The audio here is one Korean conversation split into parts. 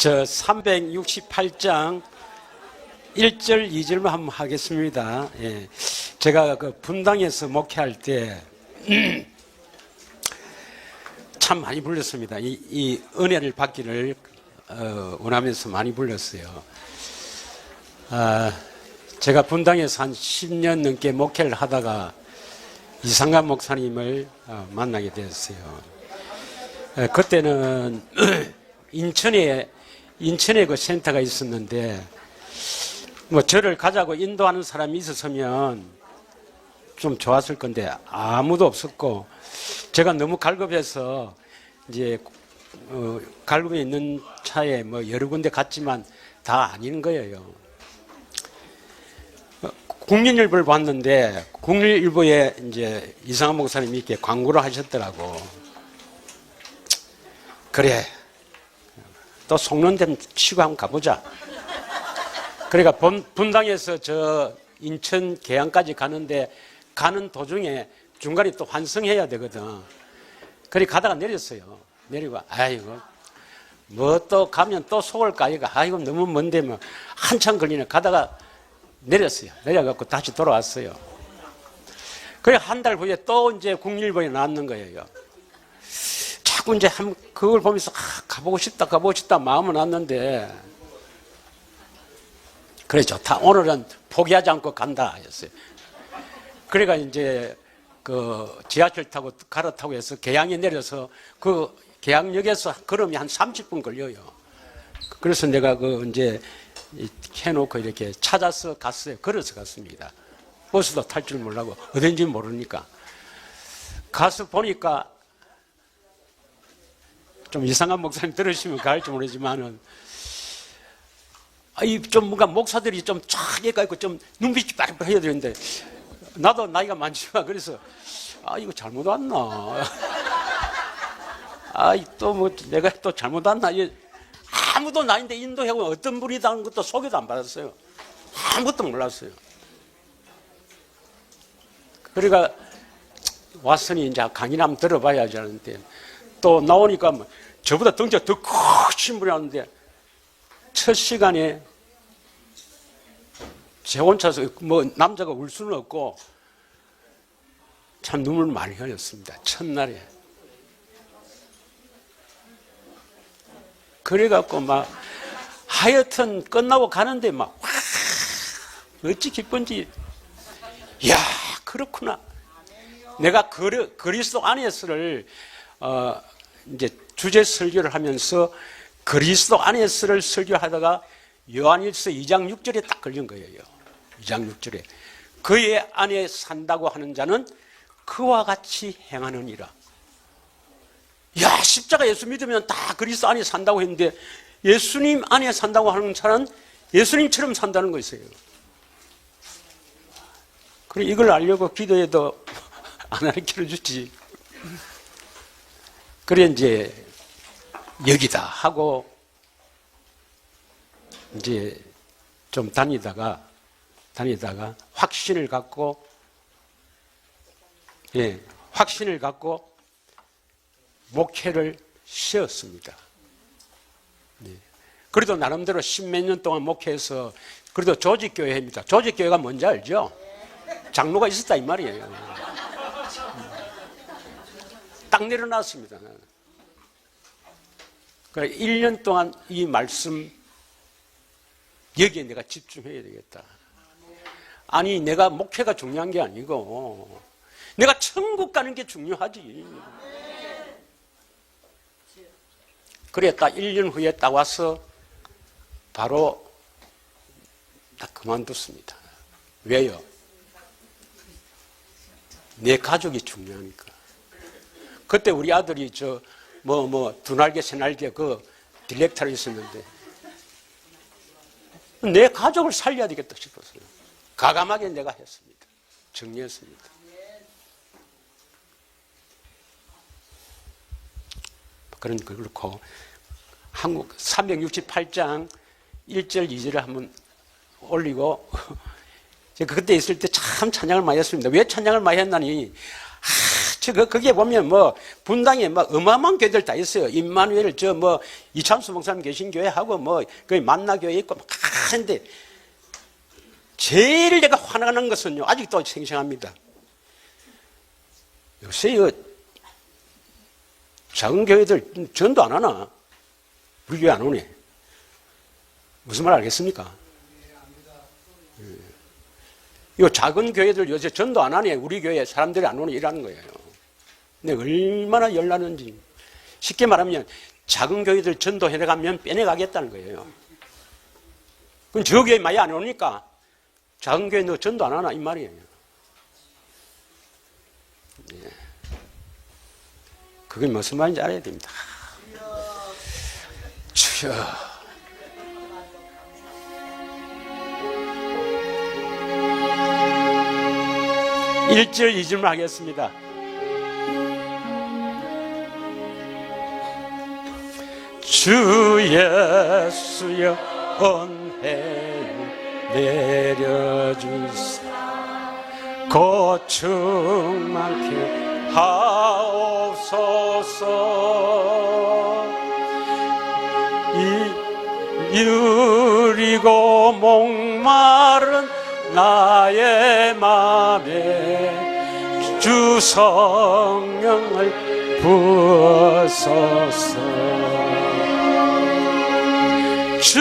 저 368장 1절 2절만 한번 하겠습니다. 예. 제가 그 분당에서 목회할 때 참 많이 불렀습니다. 이 은혜를 받기를 원하면서 많이 불렀어요. 제가 분당에서 한 10년 넘게 목회를 하다가 이상관 목사님을 만나게 되었어요. 그때는 인천에 그 센터가 있었는데 뭐 저를 가자고 인도하는 사람이 있었으면 좀 좋았을 건데 아무도 없었고 제가 너무 갈급해서 이제 갈급에 있는 차에 뭐 여러 군데 갔지만 다 아닌 거예요. 국민일보를 봤는데 국민일보에 이제 이상한 목사님이 이렇게 광고를 하셨더라고. 그래, 또 속는 데는 치고 한번 가보자. 그러니까 분당에서 저 인천 계양까지 가는데 가는 도중에 중간에 또 환승해야 되거든. 그래 가다가 내렸어요. 내리고 아이고 뭐 또 가면 또 속을까 이거 아이고 너무 먼데 뭐 한참 걸리네. 가다가 내렸어요. 내려갖고 다시 돌아왔어요. 그래 한 달 후에 또 이제 국립일보에 나왔는 거예요. 자꾸 이제 그걸 보면서 가보고 싶다 마음은 왔는데 그래 좋다. 오늘은 포기하지 않고 간다 하셨어요. 그러니까 이제 그 지하철 타고 갈아타고 해서 계양에 내려서 그 계양역에서 걸으면 한 30분 걸려요. 그래서 내가 그 이제 해놓고 이렇게 찾아서 갔어요. 걸어서 갔습니다. 버스도 탈 줄 몰라고 어딘지 모르니까 가서 보니까 좀 이상한 목사님 들으시면 갈지 모르지만은 좀 뭔가 목사들이 좀 촤게 있고 좀 눈빛이 빠르게 해야 되는데 나도 나이가 많지만 그래서 이거 잘못 왔나 또 뭐 내가 또 잘못 왔나 아무도 나인데 인도하고 어떤 분이다는 것도 소개도 안 받았어요. 아무것도 몰랐어요. 그러니까 왔으니 이제 강의나 한번 들어봐야지 하는데 또 나오니까 뭐 저보다 덩치가 더 크신 분이 왔는데 첫 시간에 제 혼자서 뭐 남자가 울 수는 없고 참 눈물 많이 흘렸습니다. 첫날에. 그래갖고 막 하여튼 끝나고 가는데 막 어찌 기쁜지 이야 그렇구나. 내가 그리스도 안에서를 이제 주제 설교를 하면서 그리스도 안에서를 설교하다가 요한일서 2장 6절에 딱 걸린 거예요. 2장 6절에 그의 안에 산다고 하는 자는 그와 같이 행하느니라. 야 십자가 예수 믿으면 다 그리스도 안에 산다고 했는데 예수님 안에 산다고 하는 자는 예수님처럼 산다는 것이에요. 그래 이걸 알려고 기도해도 안 가르쳐 주지. 그래 이제 여기다 하고 이제 좀 다니다가 확신을 갖고 목회를 쉬었습니다. 그래도 나름대로 10몇 년 동안 목회해서 그래도 조직교회입니다. 조직교회가 뭔지 알죠? 장로가 있었다 이 말이에요. 딱 내려놨습니다. 그러니까 1년 동안 이 말씀 여기에 내가 집중해야 되겠다. 아니 내가 목회가 중요한 게 아니고 내가 천국 가는 게 중요하지. 그래 딱 1년 후에 딱 와서 바로 딱 그만뒀습니다. 왜요? 내 가족이 중요하니까. 그때 우리 아들이 두 날개 세 날개 그 딜렉터로 있었는데 내 가족을 살려야 되겠다 싶었어요. 과감하게 내가 했습니다. 정리했습니다. 그렇고 한국 368장 1절 2절을 한번 올리고 제가 그때 있을 때 참 찬양을 많이 했습니다. 왜 찬양을 많이 했나니 거기에 보면 뭐 분당에 막 어마어마한 교회들 다 있어요. 임마누엘 저 뭐 이찬수 목사님 계신 교회하고 뭐 거기 만나교회 있고 막 하는데 제일 내가 화나는 것은요, 아직도 생생합니다. 요새 작은 교회들 전도 안 하나? 우리 교회 안 오네. 무슨 말 알겠습니까? 이 작은 교회들 요새 전도 안 하네. 우리 교회 사람들이 안 오네. 이라는 거예요. 근데 얼마나 열나는지. 쉽게 말하면 작은 교회들 전도 해나가면 빼내가겠다는 거예요. 그럼 저 교회 많이 안 오니까 작은 교회 너 전도 안 하나? 이 말이에요. 예. 그게 무슨 말인지 알아야 됩니다. 주여. 1절, 2절만 하겠습니다. 주 예수여 은혜를 내려주사 고충 많게 하옵소서. 이르리고 목마른 나의 맘에 주 성령을 부어소서. 주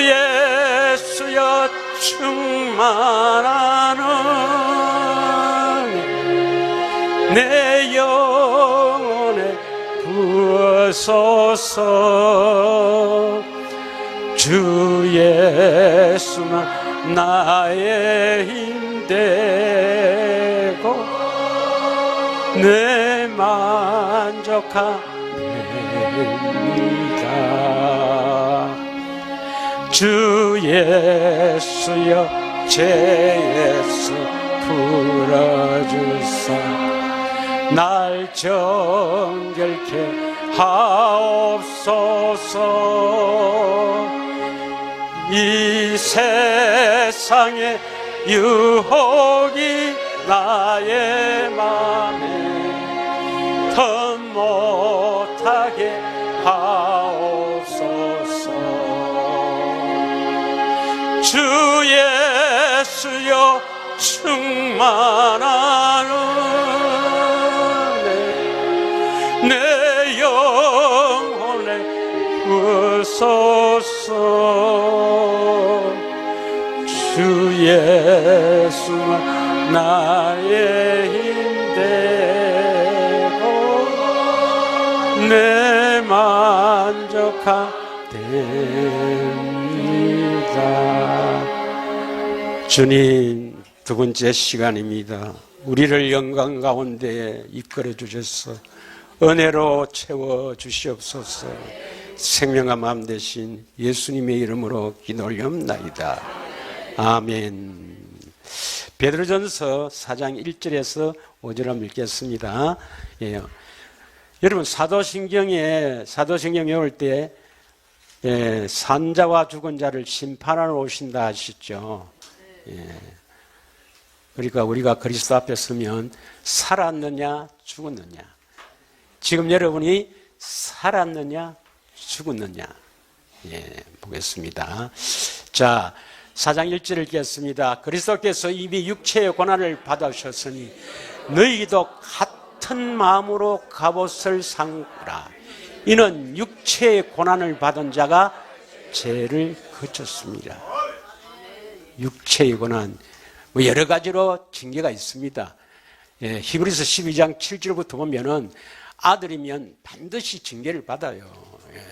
예수여 충만하는 내 영혼에 부어소서. 주 예수만 나의 힘 되고 내 만족합니다. 주 예수여 제 예수 풀어주사 날 정결케 하옵소서. 이 세상의 유혹이 나의 맘에 더 못하게 하옵소서. 주 예수여 충만하는 내 영혼에 부어소서. 주 예수만 나의 힘 되고 내 만족합니다. 주님, 두 번째 시간입니다. 우리를 영광 가운데 이끌어 주셔서 은혜로 채워 주시옵소서. 생명과 마음 되신 예수님의 이름으로 기도 올리옵나이다. 아멘. 베드로전서 4장 1절에서 5절 한번 읽겠습니다. 예. 여러분 사도신경에 외울 때 산자와 죽은 자를 심판하러 오신다 하시죠. 예. 그러니까 우리가 그리스도 앞에 서면 살았느냐 죽었느냐. 지금 여러분이 살았느냐 죽었느냐. 예, 보겠습니다. 자, 4장 1절을 읽겠습니다. 그리스도께서 이미 육체의 고난을 받으셨으니 너희도 같은 마음으로 갑옷을 상라. 이는 육체의 고난을 받은 자가 죄를 그쳤습니다. 육체의 고난, 뭐 여러 가지로 징계가 있습니다. 예, 히브리서 12장 7절부터 보면은 아들이면 반드시 징계를 받아요. 예,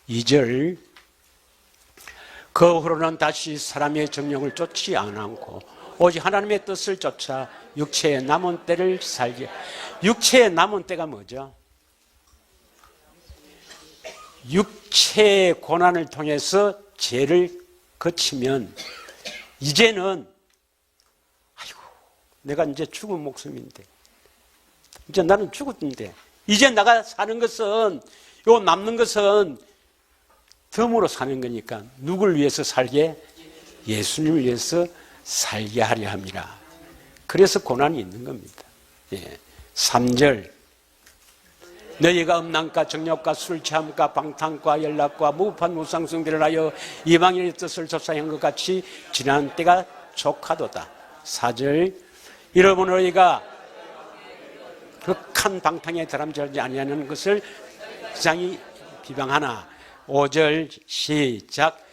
2절 그 후로는 다시 사람의 정령을 쫓지 않고 오직 하나님의 뜻을 쫓아 육체의 남은 때를 살게. 육체의 남은 때가 뭐죠? 육체의 고난을 통해서 죄를 거치면 이제는 아이고 내가 이제 죽은 목숨인데 이제 나는 죽었는데 이제 내가 사는 것은 요 남는 것은 덤으로 사는 거니까 누굴 위해서 살게? 예수님을 위해서 살게 하려 함이라. 그래서 고난이 있는 겁니다. 예. 3절 너희가 음란과 정욕과 술 취함과 방탕과 연락과 무법한 무상승들을 하여 이방인의 뜻을 접사한 것 같이 지난 때가 족하도다. 4절 이러므로 너희가 극한 방탕에 다람쥐지 아니하는 것을 이상히 비방하나. 5절 시작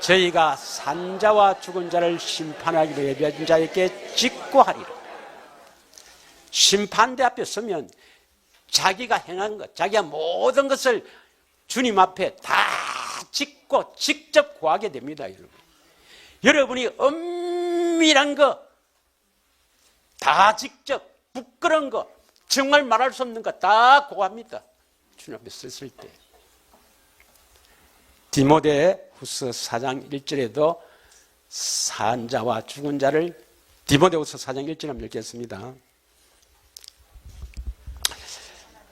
저희가 산자와 죽은 자를 심판하기로 예비한 자에게 직고하리라. 심판대 앞에 서면 자기가 행한 것, 자기가 모든 것을 주님 앞에 다 짓고 직접 고하게 됩니다. 여러분이 은밀한 거 다 직접, 부끄러운 거, 정말 말할 수 없는 거 다 고합니다. 주님 앞에 섰을 때. 디모데후서 4장 1절에도 산자와 죽은 자를, 디모데후서 4장 1절 한번 읽겠습니다.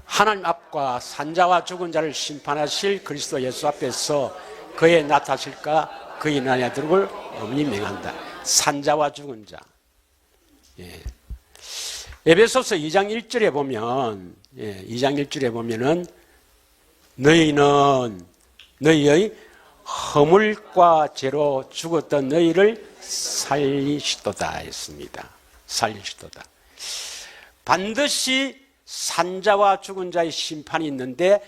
하나님 앞과 산자와 죽은 자를 심판하실 그리스도 예수 앞에서 그의 나타실까 그의 나냐 들을 엄히 명한다. 산자와 죽은 자. 에베소서 2장 1절에 보면, 2장 1절에 보면은 너희는 너희의 허물과 죄로 죽었던 너희를 살리시도다 했습니다. 살리시도다. 반드시 산자와 죽은 자의 심판이 있는데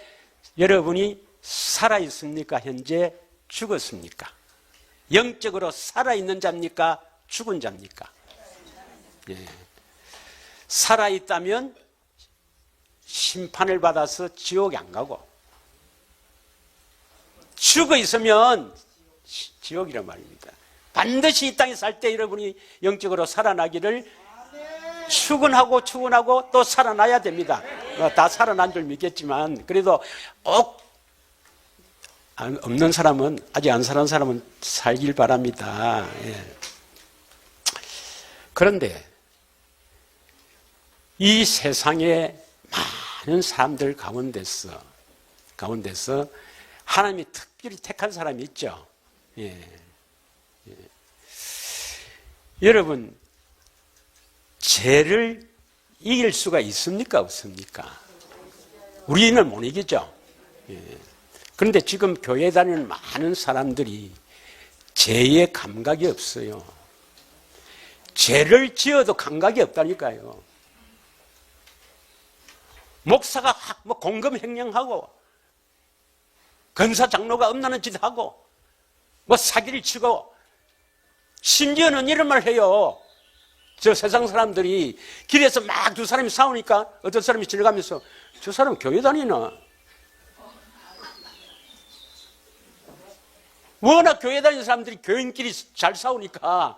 여러분이 살아있습니까? 현재 죽었습니까? 영적으로 살아있는 자입니까? 죽은 자입니까? 살아있다면 심판을 받아서 지옥에 안 가고, 죽어 있으면 지옥이란 말입니다. 반드시 이 땅에 살 때 여러분이 영적으로 살아나기를 출근하고 또 살아나야 됩니다. 다 살아난 줄 믿겠지만 그래도 꼭 없는 사람은, 아직 안 살은 사람은 살길 바랍니다. 그런데 이 세상에 많은 사람들 가운데서 하나님이 특별히 택한 사람이 있죠. 여러분, 죄를 이길 수가 있습니까? 없습니까? 우리는 못 이기죠. 그런데 지금 교회 다니는 많은 사람들이 죄의 감각이 없어요. 죄를 지어도 감각이 없다니까요. 목사가 공금횡령하고 건사 장로가 엄나는 짓 하고 사기를 치고 심지어는 이런 말 해요. 저 세상 사람들이 길에서 막 두 사람이 싸우니까 어떤 사람이 지나가면서 저 사람 교회 다니나? 워낙 교회 다니는 사람들이 교인끼리 잘 싸우니까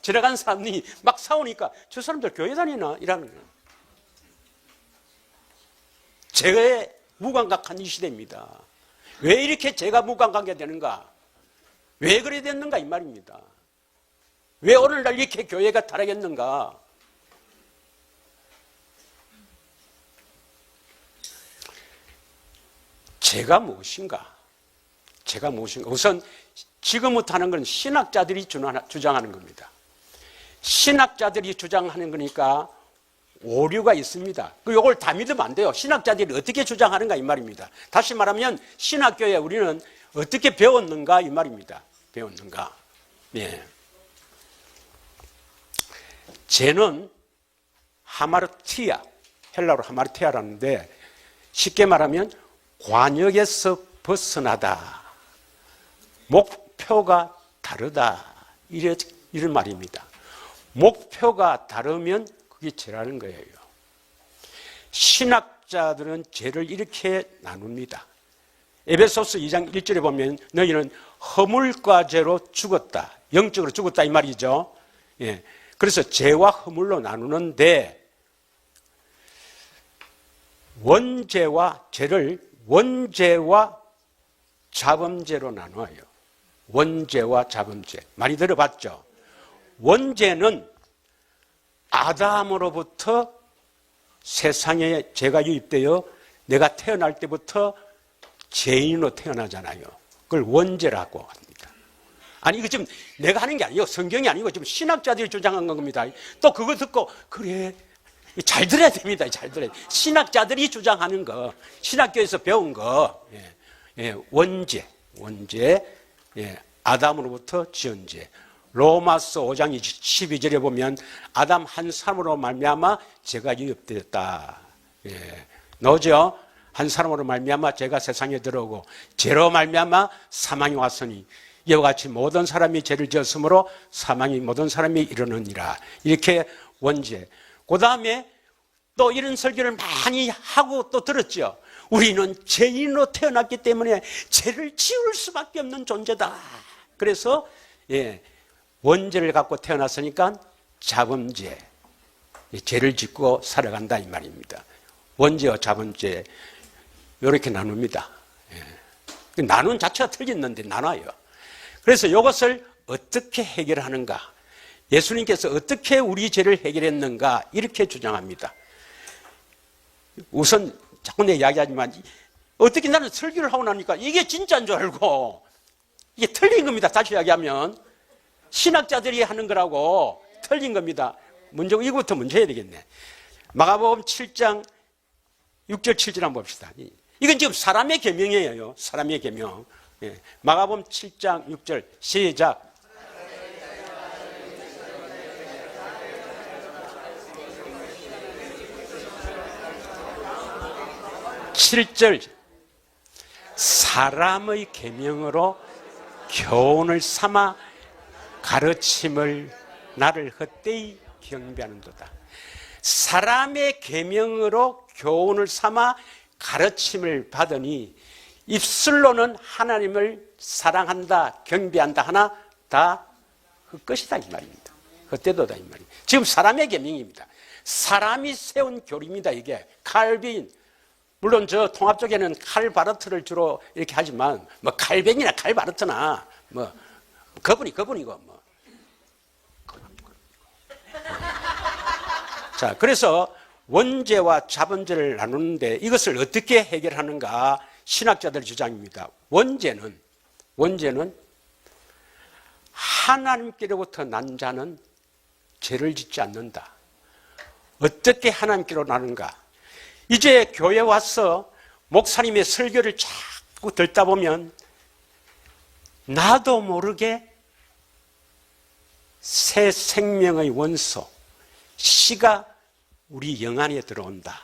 지나간 사람이 막 싸우니까 저 사람들 교회 다니나? 이라는 거예요. 죄에 무감각한 이 시대입니다. 왜 이렇게 죄가 무감각하게 되는가? 왜 그래 됐는가? 이 말입니다. 왜 오늘날 이렇게 교회가 타락했는가? 죄가 무엇인가? 죄가 무엇인가? 우선 지금부터 하는 건 신학자들이 주장하는 겁니다. 신학자들이 주장하는 거니까 오류가 있습니다. 이걸 다 믿으면 안 돼요. 신학자들이 어떻게 주장하는가 이 말입니다. 다시 말하면 신학교에 우리는 어떻게 배웠는가 이 말입니다. 배웠는가. 죄는 하마르티아, 헬라어로 하마르티아라는데 쉽게 말하면 관역에서 벗어나다. 목표가 다르다. 이런 말입니다. 목표가 다르면 그게 죄라는 거예요. 신학자들은 죄를 이렇게 나눕니다. 에베소서 2장 1절에 보면 너희는 허물과 죄로 죽었다. 영적으로 죽었다 이 말이죠. 그래서 죄와 허물로 나누는데 죄를 원죄와 자범죄로 나눠요. 원죄와 자범죄. 많이 들어봤죠? 원죄는 아담으로부터 세상에 죄가 유입되어 내가 태어날 때부터 죄인으로 태어나잖아요. 그걸 원죄라고 합니다. 아니 이거 지금 내가 하는 게 아니에요. 성경이 아니고 지금 신학자들이 주장한 겁니다. 또 그거 듣고 그래 잘 들어야 됩니다. 잘 들어야 돼요. 신학자들이 주장하는 거, 신학교에서 배운 거, 원죄, 아담으로부터 지은 죄. 로마서 5장 12절에 보면 아담 한 사람으로 말미암아 죄가 유입되었다. 너죠? 한 사람으로 말미암아 죄가 세상에 들어오고 죄로 말미암아 사망이 왔으니 이와 같이 모든 사람이 죄를 지었으므로 사망이 모든 사람이 이르느니라. 이렇게 원죄. 그 다음에 또 이런 설교를 많이 하고 또 들었죠. 우리는 죄인으로 태어났기 때문에 죄를 지을 수밖에 없는 존재다. 그래서 원죄를 갖고 태어났으니까 자범죄, 죄를 짓고 살아간다 이 말입니다. 원죄와 자범죄 이렇게 나눕니다. 나눈 자체가 틀렸는데 나눠요. 그래서 이것을 어떻게 해결하는가, 예수님께서 어떻게 우리 죄를 해결했는가 이렇게 주장합니다. 우선 자꾸 내 이야기하지만 어떻게 나는 설교를 하고 나니까 이게 진짜인 줄 알고 이게 틀린 겁니다. 다시 이야기하면 신학자들이 하는 거라고 틀린 겁니다. 먼저 이거부터 먼저 해야 되겠네. 마가복음 7장 6절 7절 한번 봅시다. 이건 지금 사람의 계명이에요. 사람의 계명. 마가복음 7장 6절 시작. 7절 사람의 계명으로 교훈을 삼아 가르침을 나를 헛되이 경배하는도다. 사람의 계명으로 교훈을 삼아 가르침을 받으니 입술로는 하나님을 사랑한다, 경배한다 하나 다 헛것이다 이 말입니다. 헛되도다 이 말입니다. 지금 사람의 계명입니다. 사람이 세운 교리입니다. 이게 칼빈, 물론 저 통합 쪽에는 칼바르트를 주로 이렇게 하지만 뭐 칼뱅이나 칼바르트나 뭐 거분이고 뭐. 자, 그래서 원죄와 자범죄를 나누는데 이것을 어떻게 해결하는가 신학자들 주장입니다. 원죄는 하나님께로부터 난 자는 죄를 짓지 않는다. 어떻게 하나님께로 나는가? 이제 교회 와서 목사님의 설교를 자꾸 듣다 보면 나도 모르게 새 생명의 원소 씨가 우리 영 안에 들어온다.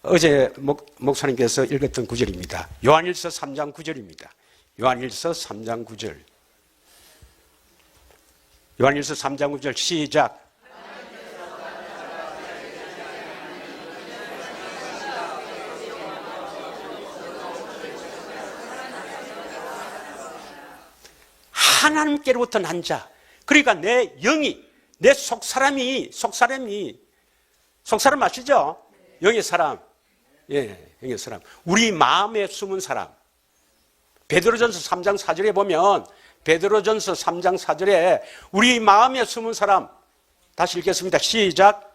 어제 목사님께서 읽었던 구절입니다. 요한일서 3장 9절입니다. 요한일서 3장 9절. 요한일서 3장 9절 시작. 하나님께로부터 난 자. 그러니까 내 영이, 내 속사람이 속사람 아시죠? 영의 사람. 영의 사람. 우리 마음에 숨은 사람. 베드로전서 3장 4절에 보면 베드로전서 3장 4절에 우리 마음에 숨은 사람. 다시 읽겠습니다. 시작.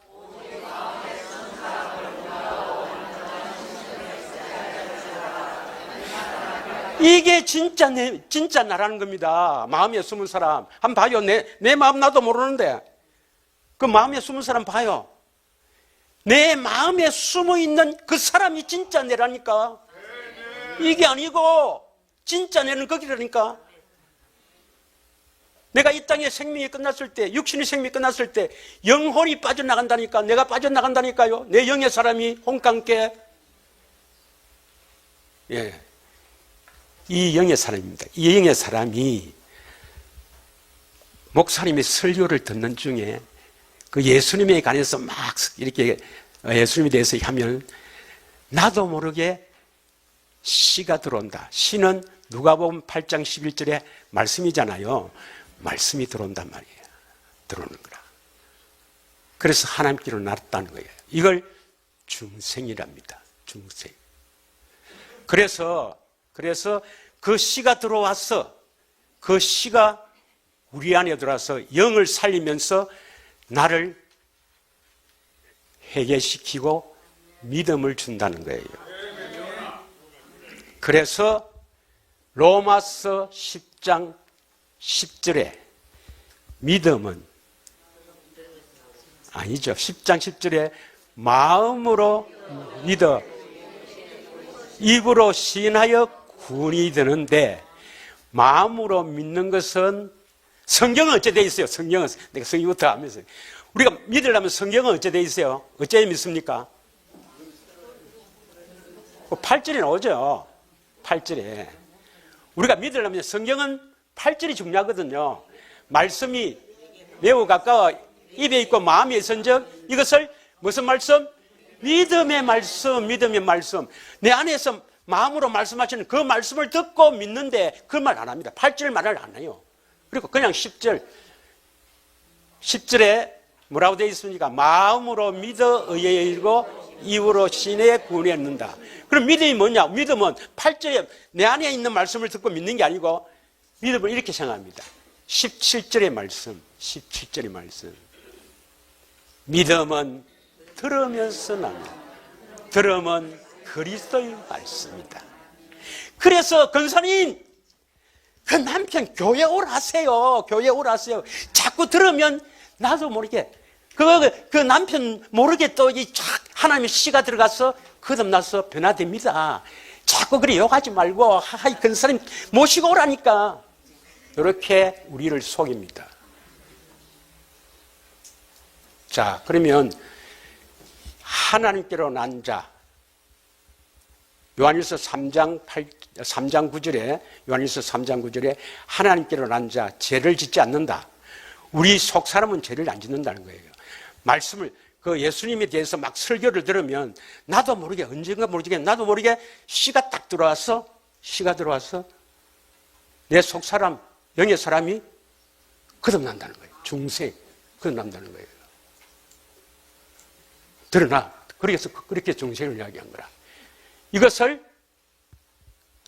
이게 진짜 나라는 겁니다. 마음에 숨은 사람. 한번 봐요. 내 마음 나도 모르는데. 그 마음에 숨은 사람 봐요. 내 마음에 숨어 있는 그 사람이 진짜 내라니까. 이게 아니고, 진짜 내는 거기라니까. 내가 이 땅에 생명이 끝났을 때, 육신의 생명이 끝났을 때, 영혼이 빠져나간다니까. 내가 빠져나간다니까요. 내 영의 사람이 홍감께. 이 영의 사람입니다. 이 영의 사람이 목사님의 설교를 듣는 중에 그 예수님에 관해서 막 이렇게 예수님에 대해서 하면 나도 모르게 씨가 들어온다. 씨는 누가복음 8장 11절에 말씀이잖아요. 말씀이 들어온단 말이에요. 들어오는 거라. 그래서 하나님께로 날았다는 거예요. 이걸 중생이랍니다. 중생. 그래서 그 씨가 들어와서 그 씨가 우리 안에 들어와서 영을 살리면서 나를 회개시키고 믿음을 준다는 거예요. 그래서 로마서 10장 10절에 믿음은 아니죠. 10장 10절에 마음으로 믿어 입으로 시인하여 구원이 되는데, 마음으로 믿는 것은, 성경은 어째 돼 있어요? 성경은 내가 성경부터 하면서 우리가 믿으려면 성경은 어째 돼 있어요? 어째 믿습니까? 8절에 나오죠. 8절에 우리가 믿으려면 성경은 8절이 중요하거든요. 말씀이 매우 가까워 입에 있고 마음에 있은즉 이것을 무슨 말씀? 믿음의 말씀. 믿음의 말씀. 내 안에서 마음으로 말씀하시는 그 말씀을 듣고 믿는데 그 말 안 합니다. 8절 말을 안 해요. 그리고 그냥 10절에 뭐라고 되어 있습니까? 마음으로 믿어 의에 이르고 입으로 신에 구원했는다. 그럼 믿음이 뭐냐? 믿음은 8절에 내 안에 있는 말씀을 듣고 믿는 게 아니고, 믿음을 이렇게 생각합니다. 17절의 말씀, 17절의 말씀. 믿음은 들으면서 납니다. 들음은 그리스도의 말씀이다. 그래서 권사님, 그 남편 교회 오라세요. 교회 오라세요. 자꾸 들으면 나도 모르게 그 남편 모르게 또 이 쫙 하나님의 씨가 들어가서 거듭나서 변화됩니다. 자꾸 그래 욕하지 말고 하이 권사님 모시고 오라니까. 이렇게 우리를 속입니다. 자, 그러면 하나님께로 난 자, 요한일서 3장 9절에 요한일서 3장 9절에 하나님께로 난 자, 죄를 짓지 않는다. 우리 속 사람은 죄를 안 짓는다는 거예요. 말씀을 그 예수님에 대해서 막 설교를 들으면 나도 모르게 언젠가 모르게 나도 모르게 씨가 딱 들어와서 내 속 사람 영의 사람이 거듭난다는 거예요. 중생 거듭난다는 거예요. 드러나. 그래서 그렇게 중생을 이야기한 거라. 이것을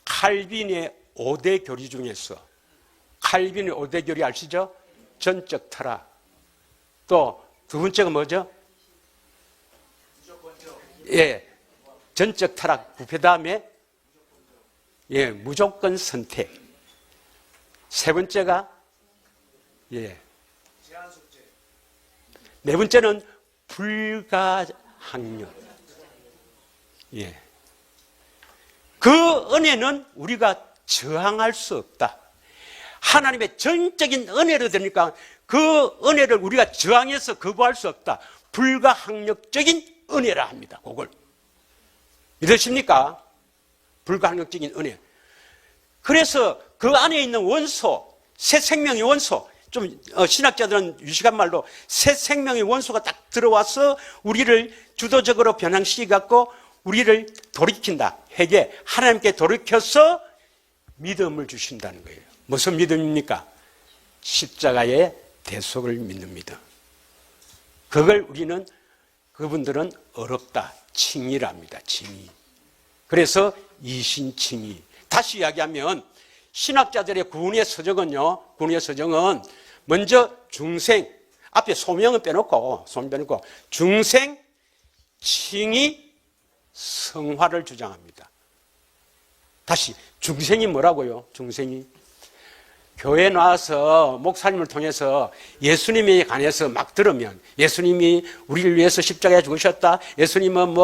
칼빈의 5대 교리 중에서, 칼빈의 5대 교리 아시죠? 전적 타락. 또 두 번째가 뭐죠? 예, 전적 타락 부패 다음에 예, 무조건 선택. 세 번째가 예, 네 번째는 불가항력. 예. 그 은혜는 우리가 저항할 수 없다. 하나님의 전적인 은혜로 되니까 그 은혜를 우리가 저항해서 거부할 수 없다. 불가항력적인 은혜라 합니다. 그걸 믿으십니까? 불가항력적인 은혜. 그래서 그 안에 있는 원소, 새 생명의 원소, 좀 신학자들은 유식한 말로 새 생명의 원소가 딱 들어와서 우리를 주도적으로 변형시켜갖고 우리를 돌이킨다. 회개, 하나님께 돌이켜서 믿음을 주신다는 거예요. 무슨 믿음입니까? 십자가의 대속을 믿는 믿음. 그걸 우리는, 그분들은 어렵다, 칭의랍니다. 칭의. 그래서 이신칭의. 다시 이야기하면 신학자들의 구원의 서정은요, 구원의 서정은 먼저 중생, 앞에 소명은 빼놓고 중생, 칭의, 성화를 주장합니다. 다시 중생이 뭐라고요? 중생이 교회에 나와서 목사님을 통해서 예수님에 관해서 막 들으면, 예수님이 우리를 위해서 십자가에 죽으셨다, 예수님은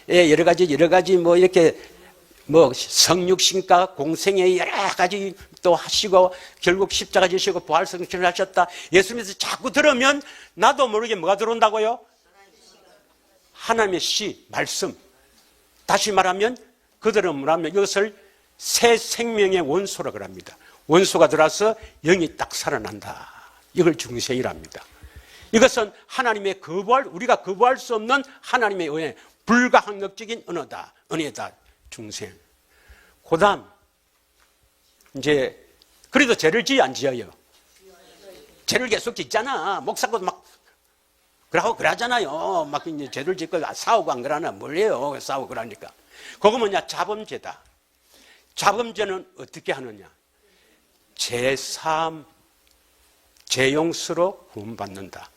여러 가지 뭐 이렇게 뭐 성육신과 공생의 여러 가지 또 하시고 결국 십자가 지시고 부활승천을 하셨다, 예수님에서 자꾸 들으면 나도 모르게 뭐가 들어온다고요? 하나님의 시, 말씀. 다시 말하면 그들은 뭐라면 이것을 새 생명의 원소라고 합니다. 원소가 들어와서 영이 딱 살아난다. 이걸 중생이랍니다. 이것은 하나님의 우리가 거부할 수 없는 하나님의 은혜, 불가항력적인 은혜다. 중생. 그 다음, 이제, 그래도 죄를 지어 안 지어요? 죄를 계속 짓잖아. 목사도 막, 그러잖아요. 막 이제 죄를 짓고 싸우고 안 그러나? 뭘 해요? 싸우고 그러니까. 그거 뭐냐? 자범죄다. 자범죄는 어떻게 하느냐? 제3, 제용스로 구원받는다.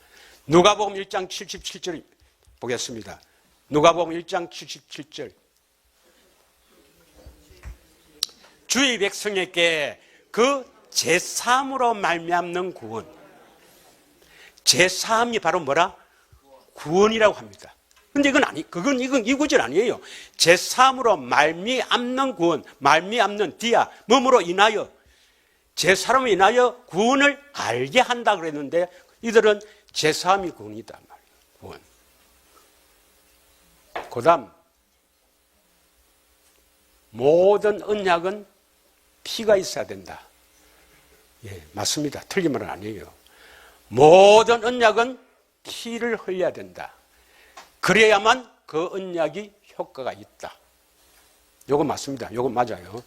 누가복음 1장 77절 보겠습니다. 누가복음 1장 77절. 주의 백성에게 그 제3으로 말미암는 구원. 제3이 바로 뭐라? 구원이라고 합니다. 근데 그건 이 구절 아니에요. 제3으로 말미암는 구원, 말미암는 디아, 몸으로 인하여, 제3으로 인하여 구원을 알게 한다 그랬는데 이들은 제3이 구원이다 말이에요. 구원. 그 다음, 모든 언약은 피가 있어야 된다. 예, 맞습니다. 틀린 말은 아니에요. 모든 언약은 피를 흘려야 된다. 그래야만 그 언약이 효과가 있다. 요거 맞습니다. 요거 맞아요.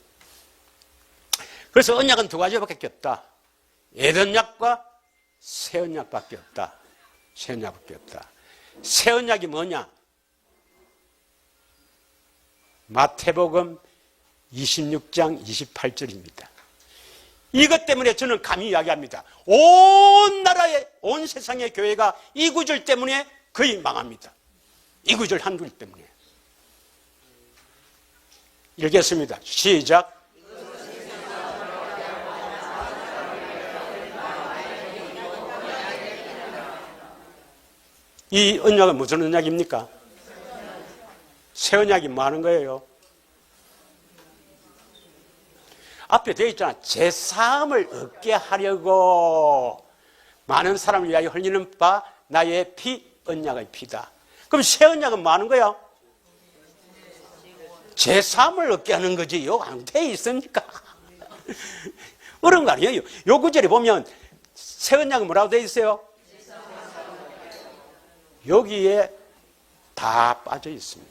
그래서 언약은 두 가지밖에 없다. 옛 언약과 새 언약밖에 없다. 새 언약밖에 없다. 새 언약이 뭐냐? 마태복음 26장 28절입니다. 이것 때문에 저는 감히 이야기합니다. 온 나라의, 온 세상의 교회가 이 구절 때문에 거의 망합니다. 이 구절 한 구절 때문에. 읽겠습니다. 시작. 이 언약은 무슨 언약입니까? 새 언약이 뭐 하는 거예요? 앞에 되어 있잖아. 제3을 얻게 하려고 많은 사람을 위하여 흘리는 바 나의 피, 언약의 피다. 그럼 새 언약은 뭐 하는 거야? 제3을 얻게 하는 거지. 여기 안 돼 있습니까? 어려운 거 아니에요. 요 구절에 보면 새 언약은 뭐라고 되어 있어요? 여기에 다 빠져 있습니다.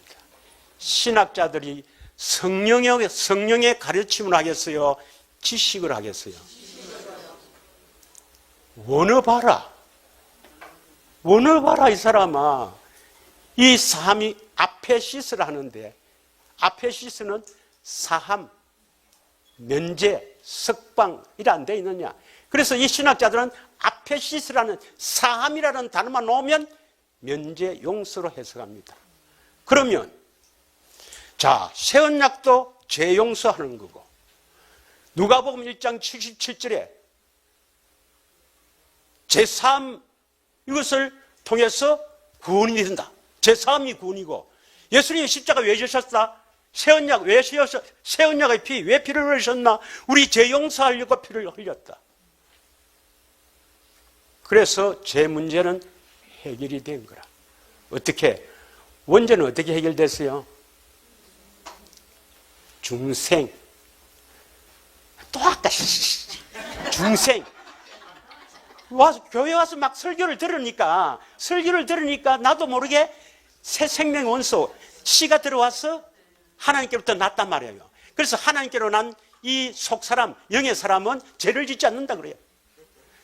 신학자들이 성령의 가르침을 하겠어요? 지식을 하겠어요? 원어봐라. 원어봐라, 이 사람아. 이 사함이 아페시스를 하는데, 아페시스는 사함, 면제, 석방, 이래 안 돼 있느냐. 그래서 이 신학자들은 아페시스라는 사함이라는 단어만 놓으면 면제, 용서로 해석합니다. 그러면 자, 새 언약도 재용서하는 거고, 누가복음 1장 77절에 제3 이것을 통해서 구원이 된다. 제3이 구원이고, 예수님이 십자가 왜 지셨다? 새 언약 왜 지셨어? 새 언약의 피 왜 피를 흘리셨나? 우리 재용서하려고 피를 흘렸다. 그래서 제 문제는 해결이 된 거라. 어떻게? 원죄는 어떻게 해결됐어요? 중생. 또 아까 중생. 와서 교회 와서 막 설교를 들으니까 나도 모르게 새 생명 원소 씨가 들어와서 하나님께로부터 났단 말이에요. 그래서 하나님께로 난 이 속 사람, 영의 사람은 죄를 짓지 않는다 그래요.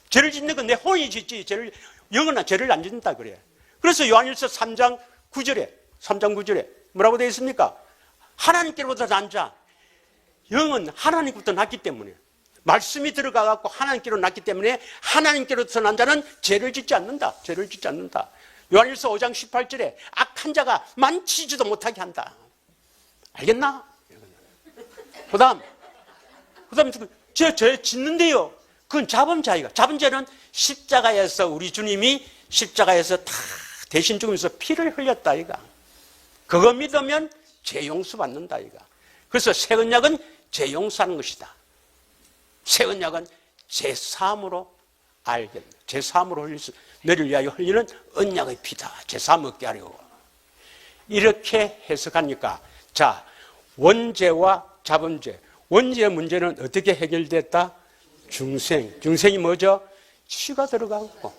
죄를 짓는 건 내 혼이 짓지 영은 죄를 안 짓는다 그래요. 그래서 요한일서 3장 9절에 뭐라고 되어 있습니까? 하나님께로부터 난 자, 영은 하나님께로부터 났기 때문에, 말씀이 들어가갖고 하나님께로 났기 때문에 하나님께로부터 난 자는 죄를 짓지 않는다. 죄를 짓지 않는다. 요한일서 5장 18절에 악한 자가 만지지도 못하게 한다. 알겠나? 그 다음 죄 짓는데요. 그건 자범죄이가. 자범죄는 십자가에서 우리 주님이 십자가에서 다 대신 죽으면서 피를 흘렸다 이가. 그거 믿으면 죄 용서 받는다 이가. 그래서 새 언약은 죄 용서하는 것이다. 새 언약은 제3으로 알겠네. 제3으로 너를 위하여 흘리는 언약의 피다. 제3 얻게 하려고. 이렇게 해석하니까, 자, 원죄와 자범죄. 원죄의 문제는 어떻게 해결됐다? 중생이 뭐죠? 씨가 들어가고.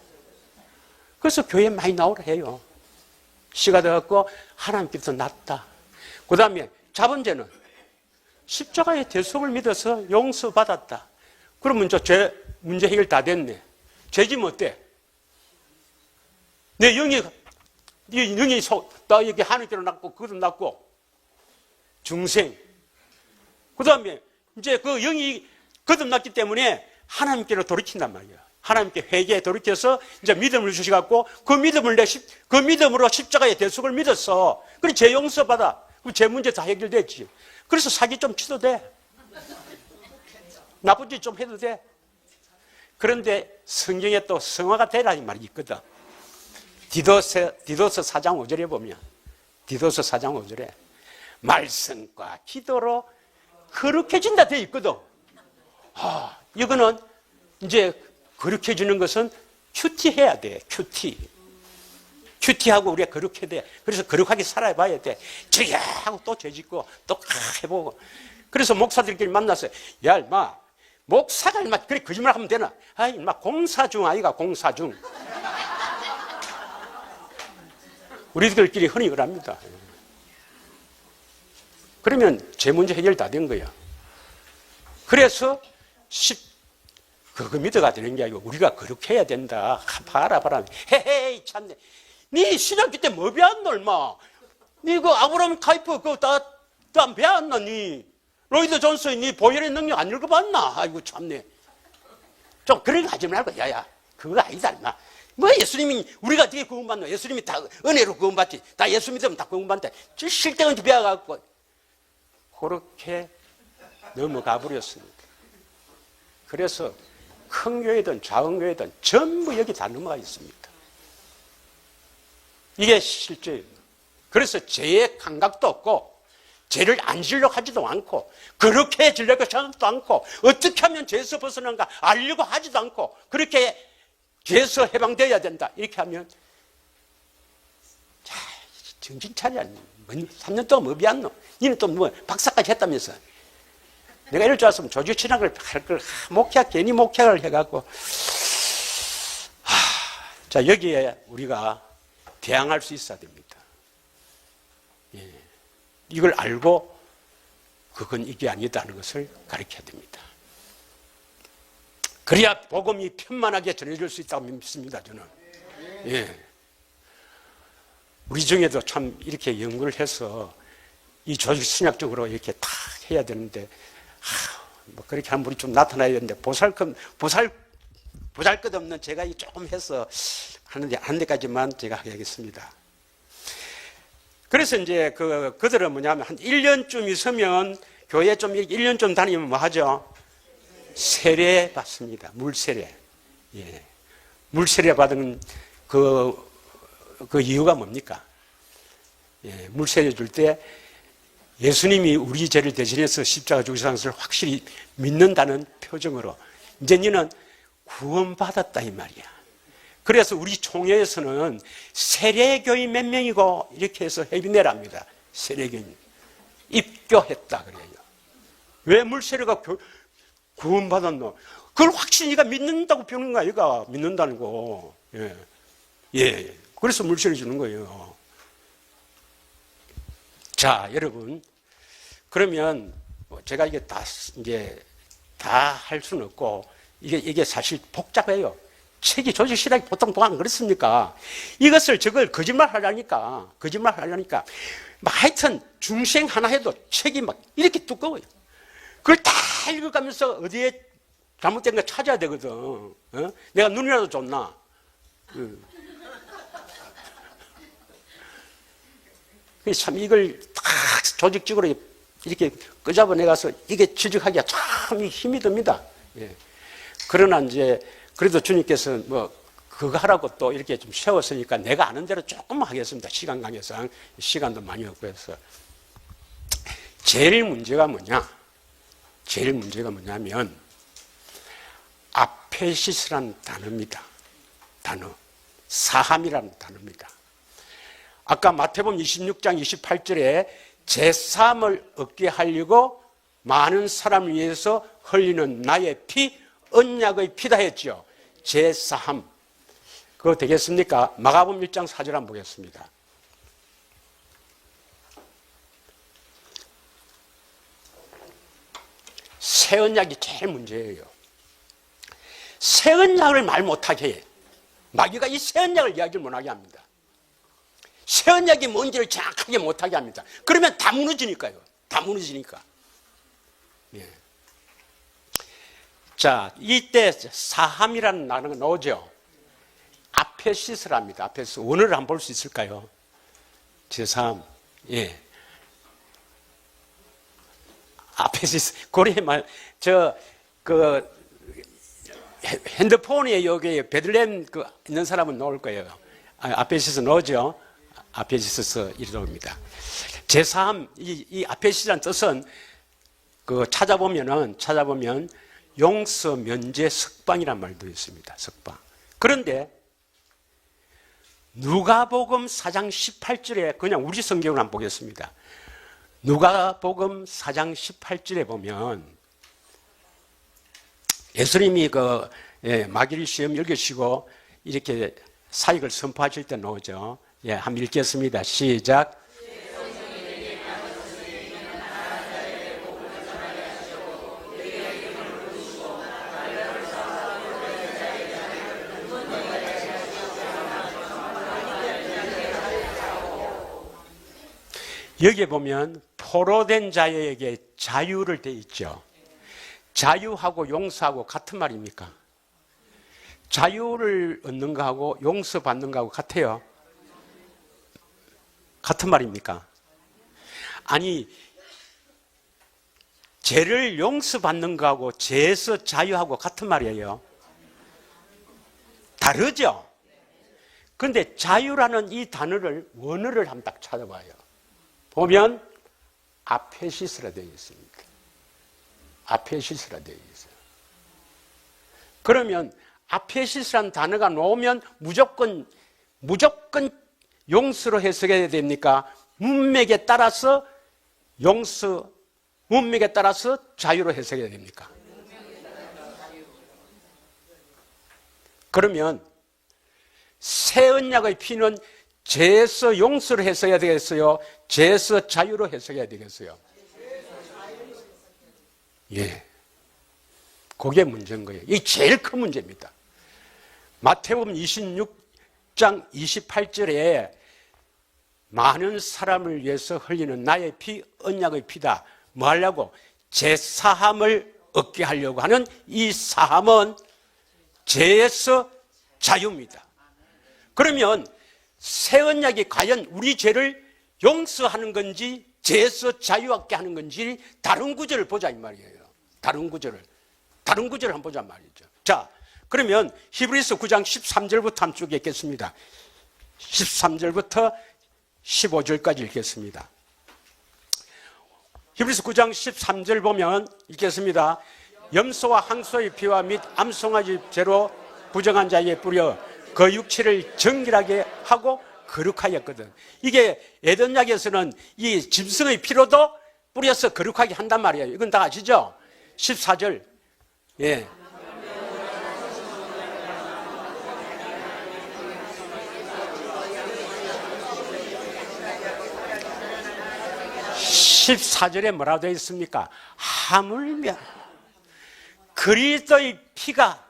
그래서 교회에 많이 나오라 해요. 씨가 들어가고 하나님께서 났다. 그 다음에 자범죄는 십자가의 대속을 믿어서 용서받았다. 그러면 죄 문제 해결 다 됐네. 죄지면 어때? 내 영이 나에게 하나님께로 났고 그것도 났고. 중생. 그 다음에 이제 그 영이 거듭났기 때문에 하나님께로 돌이킨단 말이야. 하나님께 회개에 돌이켜서 이제 믿음을 주시갖고 그 믿음으로 십자가의 대속을 믿었어. 그래 죄 용서받아. 그럼 죄 문제 다 해결됐지. 그래서 사기 좀 치도 돼. 나쁜 짓 좀 해도 돼. 그런데 성경에 또 성화가 되라는 말이 있거든. 디도서 4장 5절에 보면, 디도서 4장 5절에 말씀과 기도로 거룩해진다 되어 있거든. 이거는 이제 거룩해지는 것은 큐티해야 돼. 큐티하고 우리가 거룩해야 돼. 그래서 거룩하게 살아봐야 돼. 저야 하고 또 죄짓고 또 해보고. 그래서 목사들끼리 만나서, 야 인마, 목사가 인마 그래 거짓말하면 되나? 아 인마 공사 중 아이가 공사 중. 우리들끼리 흔히 그럽니다. 그러면 제 문제 해결 다 된 거야. 그래서 그거 믿어가 되는 게 아니고 우리가 거룩해야 된다. 봐라. 헤헤이 참네. 니 신학기 때 뭐 배웠노 얼마? 니 그 아브라함 카이프 그거 다안 배웠나 니? 로이드 존스의 니 보혈의 능력 안 읽어봤나? 아이고 참네. 좀 그런 거 하지 말고 야야 그거 아니다 인마. 뭐 예수님이 우리가 어떻게 구원받노? 예수님이 다 은혜로 구원받지. 다 예수 믿으면 다 구원받는데 저 실대한테 배워갖고 그렇게 넘어가 버렸습니다. 그래서 큰 교회든 작은 교회든 전부 여기 다 넘어가 있습니다. 이게 실제예요. 그래서 죄의 감각도 없고 죄를 안 지려고 하지도 않고 그렇게 지려고 생각도 않고 어떻게 하면 죄에서 벗어난가 알려고 하지도 않고 그렇게 죄에서 해방되어야 된다 이렇게 하면 자 정신 차려. 3년 동안 뭐 배웠노? 니는 또 뭐 박사까지 했다면서. 내가 이럴 줄 알았으면 조직 신학을 할 걸 괜히 목회를 해갖고 자 여기에 우리가 대항할 수 있어야 됩니다. 예. 이걸 알고 그건 이게 아니다는 것을 가르쳐야 됩니다. 그래야 복음이 편만하게 전해질 수 있다고 믿습니다. 저는. 예. 우리 중에도 참 이렇게 연구를 해서 이 조직 신학적으로 이렇게 다 해야 되는데 뭐 그렇게 하는 분이 좀 나타나야 되는데 보잘것없는 제가 조금 해서 하는 데까지만 제가 하겠습니다. 그래서 이제 그들은 뭐냐면 한 1년쯤 있으면 교회 좀 1년쯤 다니면 뭐 하죠? 세례 받습니다. 물세례. 예. 물세례 받은 그 이유가 뭡니까? 예. 물세례 줄 때 예수님이 우리 죄를 대신해서 십자가 죽으신 것을 확실히 믿는다는 표정으로 이제 너는 구원받았다 이 말이야. 그래서 우리 총회에서는 세례교인 몇 명이고 이렇게 해서 회비내랍니다. 세례교인 입교했다 그래요. 왜 물세례가 구원받았노? 그걸 확실히 네가 믿는다고 배우는 거야. 얘가 믿는다는 거. 예. 그래서 물세례 주는 거예요. 자, 여러분. 그러면 제가 이게 다 할 수는 없고 이게 사실 복잡해요. 책이 조직 신학이 보통 안 그렇습니까? 저걸 거짓말 하려니까 하여튼 중생 하나 해도 책이 막 이렇게 두꺼워요. 그걸 다 읽어가면서 어디에 잘못된 거 찾아야 되거든. 내가 눈이라도 좋나? 참 이걸 다 조직적으로 이렇게 끄잡아내가서 이게 취직하기가 참 힘이 듭니다. 예. 그러나 이제 그래도 주님께서 뭐 그거 하라고 또 이렇게 좀 세웠으니까 내가 아는 대로 조금만 하겠습니다. 시간 관계상 시간도 많이 없고 해서 제일 문제가 뭐냐면 아페시스라는 단어입니다. 단어 사함이라는 단어입니다. 아까 마태복음 26장 28절에 제3을 얻게 하려고 많은 사람을 위해서 흘리는 나의 피, 언약의 피다 했죠. 제3. 그거 되겠습니까? 마가복음 1장 4절 한번 보겠습니다. 새 언약이 제일 문제예요. 새 언약을 말 못하게 해. 마귀가 이 새 언약을 이야기를 못하게 합니다. 새 언약이 뭔지를 정확하게 못하게 합니다. 그러면 다 무너지니까요. 다 무너지니까. 예. 자, 이때 사함이라는 단어가 나오죠. 아페시스랍니다. 아페시스. 원어를 한번 볼 수 있을까요? 제3. 예. 아페시스. 고려의 말, 핸드폰에 여기 베들레헴 있는 사람은 나올 거예요. 아페시스 넣어죠. 아페시스 이름입니다. 제3, 이 아페시스라는 뜻은 찾아보면 용서, 면제, 석방이란 말도 있습니다. 석방. 그런데 누가복음 4장 18절에 그냥 우리 성경을 한번 보겠습니다. 누가복음 4장 18절에 보면 예수님이 마귀를 시험 읽으시고 이렇게 사역을 선포하실 때 나오죠. 예, 한번 읽겠습니다. 시작. 여기에 보면 포로된 자에게 자유를 돼 있죠. 자유하고 용서하고 같은 말입니까? 자유를 얻는 거하고 용서받는 거하고 같아요. 같은 말입니까? 아니, 죄를 용서받는 거하고 죄에서 자유하고 같은 말이에요. 다르죠? 그런데 자유라는 이 단어를 원어를 한번 딱 찾아봐요. 보면 아페시스라 되어 있습니다. 아페시스라 되어 있어요. 그러면 아페시스라는 단어가 나오면 무조건 용서로 해석해야 됩니까? 문맥에 따라서 문맥에 따라서 자유로 해석해야 됩니까? 그러면 새 언약의 피는 죄에서 용서로 해석해야 되겠어요? 죄에서 자유로 해석해야 되겠어요? 예. 그게 문제인 거예요. 이게 제일 큰 문제입니다. 마태복음 26장 28절에 많은 사람을 위해서 흘리는 나의 피, 언약의 피다. 뭐 하려고? 죄사함을 얻게 하려고 하는 이 사함은 죄에서 자유입니다. 그러면 새 언약이 과연 우리 죄를 용서하는 건지 죄에서 자유하게 하는 건지 다른 구절을 보자 이 말이에요. 다른 구절을 한번 보자 말이죠. 자, 그러면 히브리서 9장 13절부터 한번 쭉 읽겠습니다. 13절부터 15절까지 읽겠습니다. 히브리서 9장 13절 보면 읽겠습니다. 염소와 항소의 피와 및 암송아지 죄로 부정한 자에게 뿌려 그 육체를 정결하게 하고 거룩하였거든. 이게 에덴약에서는 이 짐승의 피로도 뿌려서 거룩하게 한단 말이에요. 이건 다 아시죠? 14절. 예. (14절에) 뭐라고 되어 있습니까? 하물며 그리스도의 피가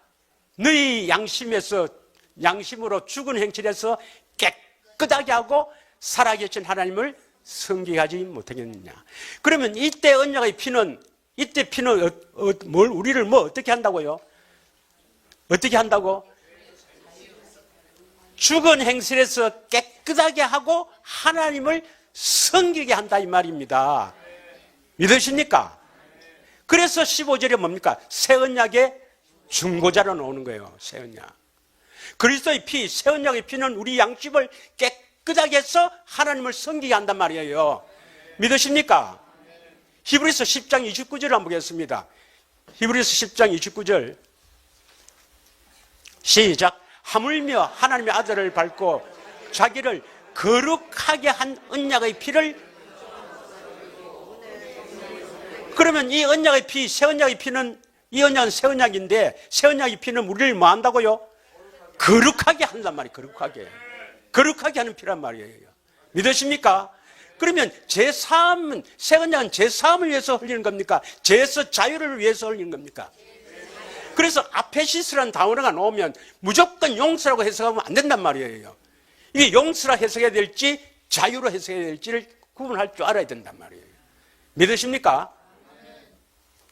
너희 양심으로 죽은 행실에서 깨끗하게 하고 살아계신 하나님을 섬기하지 못하겠느냐. 그러면 이때 언약의 피는 우리를 어떻게 한다고요? 어떻게 한다고? 죽은 행실에서 깨끗하게 하고 하나님을 섬기게 한다 이 말입니다. 믿으십니까? 그래서 15절에 뭡니까? 새 언약의 중보자로 나오는 거예요. 새 언약. 그리스도의 피, 새 언약의 피는 우리 양심을 깨끗하게 해서 하나님을 섬기게 한단 말이에요. 믿으십니까? 히브리서 10장 29절을 한번 보겠습니다. 히브리서 10장 29절 시작. 하물며 하나님의 아들을 밟고 자기를 거룩하게 한 언약의 피를. 그러면 이 언약의 피, 새 언약의 피는, 이 언약은 새 언약인데 새 언약의 피는 우리를 뭐 한다고요? 거룩하게 한단 말이에요. 거룩하게 하는 피란 말이에요. 믿으십니까? 그러면 제3은, 새 언약은 제3을 위해서 흘리는 겁니까? 죄에서 자유를 위해서 흘리는 겁니까? 그래서 아페시스라는 단어가 나오면 무조건 용서라고 해석하면 안 된단 말이에요. 이게 용서라 해석해야 될지 자유로 해석해야 될지를 구분할 줄 알아야 된단 말이에요. 믿으십니까?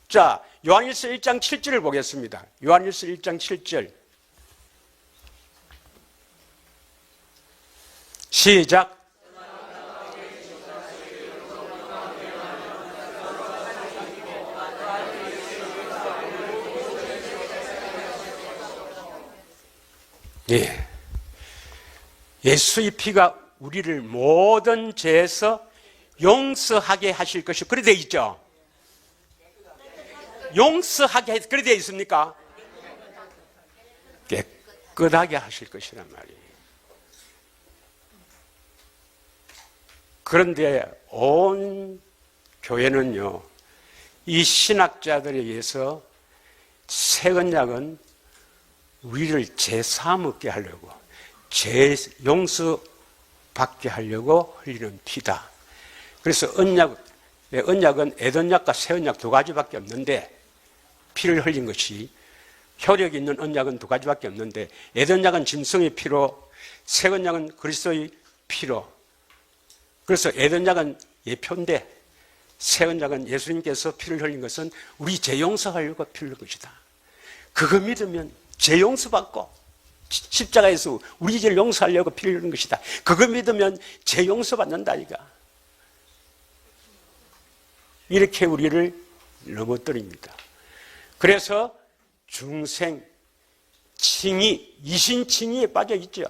자, 요한일서 1장 7절을 보겠습니다. 요한일서 1장 7절 시작. 예. 예수의 피가 우리를 모든 죄에서 용서하게 하실 것이 그래 되어 있죠. 용서하게 그래 되어 있습니까? 깨끗하게 하실 것이란 말이에요. 그런데 온 교회는요, 이 신학자들에 의해서 새 언약은 우리를 죄 사함 얻게 하려고, 죄 용서 받게 하려고 흘리는 피다. 그래서 언약은 애언약과 새 언약 두 가지밖에 없는데, 피를 흘린 것이, 효력이 있는 언약은 두 가지밖에 없는데, 애언약은 짐승의 피로, 새 언약은 그리스도의 피로. 그래서 애언약은 예표인데, 새 언약은 예수님께서 피를 흘린 것은 우리 죄 용서하려고 피 흘린 것이다. 그거 믿으면 죄 용서받고 십자가에서 우리 죄를 용서하려고 피 흘린 것이다. 그거 믿으면 죄 용서받는다 이가. 이렇게 우리를 넘어뜨립니다. 그래서 중생, 칭의, 이신칭의에 빠져 있죠.